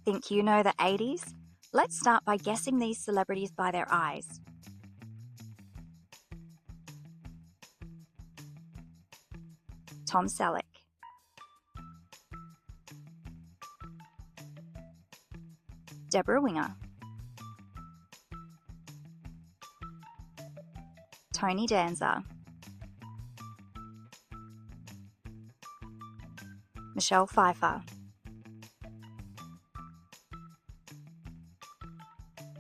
Think you know the 80s? Let's start by guessing these celebrities by their eyes. Tom Selleck, Deborah Winger, Tony Danza, Michelle Pfeiffer,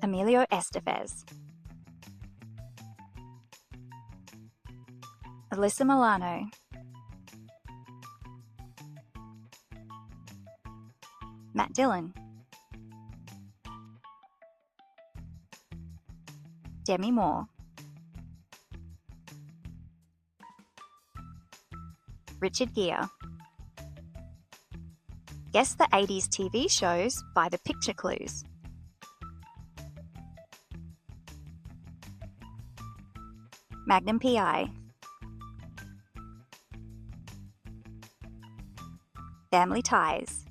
Emilio Estevez, Alyssa Milano, Matt Dillon, Demi Moore, Richard Gere. Guess the 80s TV shows by the picture clues. Magnum PI, Family Ties,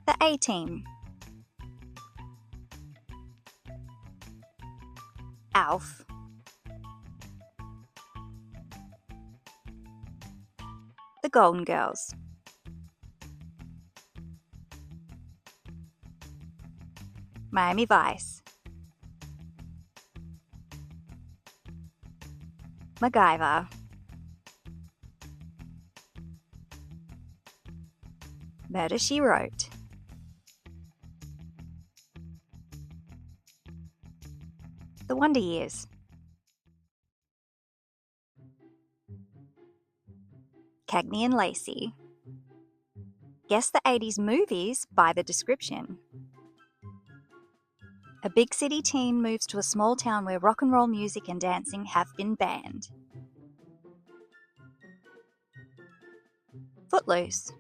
The A-Team, Alf, The Golden Girls, Miami Vice, MacGyver, Murder, She Wrote, The Wonder Years, Cagney and Lacey. Guess the 80s movies by the description. A big city teen moves to a small town where rock and roll music and dancing have been banned. Footloose.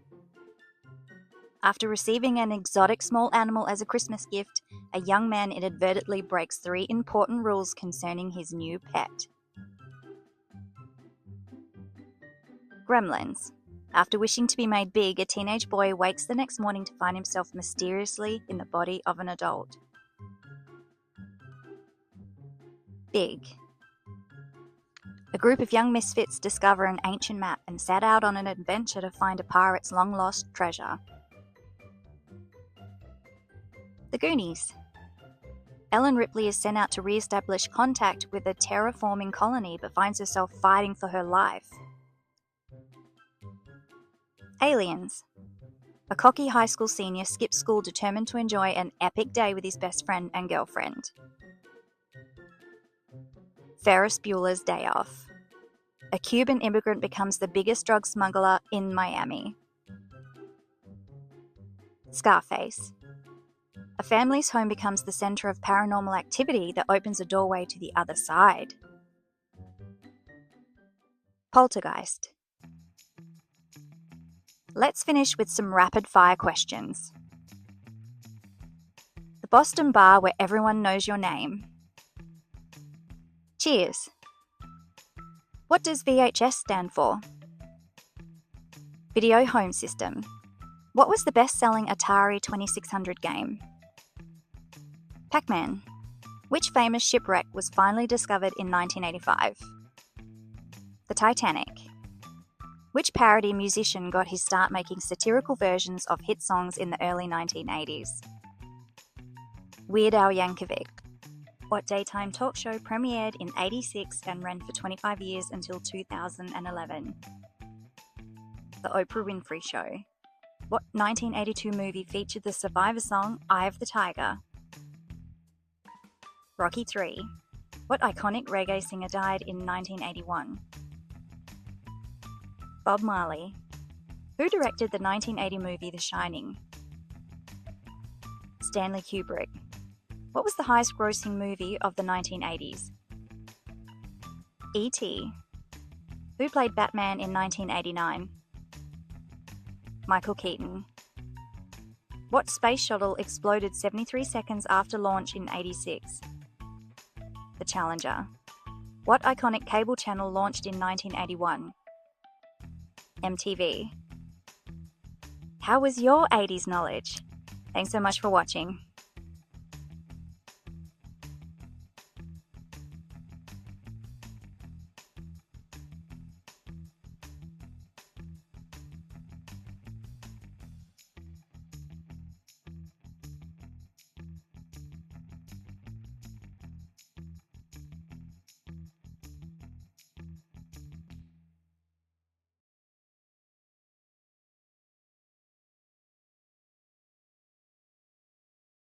After receiving an exotic small animal as a Christmas gift, a young man inadvertently breaks 3 important rules concerning his new pet. Gremlins. After wishing to be made big, a teenage boy wakes the next morning to find himself mysteriously in the body of an adult. Big. A group of young misfits discover an ancient map and set out on an adventure to find a pirate's long-lost treasure. The Goonies. Ellen Ripley is sent out to re-establish contact with a terraforming colony but finds herself fighting for her life. Aliens. A cocky high school senior skips school determined to enjoy an epic day with his best friend and girlfriend. Ferris Bueller's Day Off. A Cuban immigrant becomes the biggest drug smuggler in Miami. Scarface. A family's home becomes the center of paranormal activity that opens a doorway to the other side. Poltergeist. Let's finish with some rapid-fire questions. The Boston bar where everyone knows your name. Cheers. What does VHS stand for? Video Home System. What was the best-selling Atari 2600 game? Pac-Man. Which famous shipwreck was finally discovered in 1985? The Titanic. Which parody musician got his start making satirical versions of hit songs in the early 1980s? Weird Al Yankovic. What daytime talk show premiered in '86 and ran for 25 years until 2011? The Oprah Winfrey Show. What 1982 movie featured the Survivor song Eye of the Tiger? Rocky III. What iconic reggae singer died in 1981? Bob Marley. Who directed the 1980 movie The Shining? Stanley Kubrick. What was the highest grossing movie of the 1980s? E.T. Who played Batman in 1989? Michael Keaton. What space shuttle exploded 73 seconds after launch in '86? The Challenger. What iconic cable channel launched in 1981? MTV. How was your 80s knowledge? Thanks so much for watching.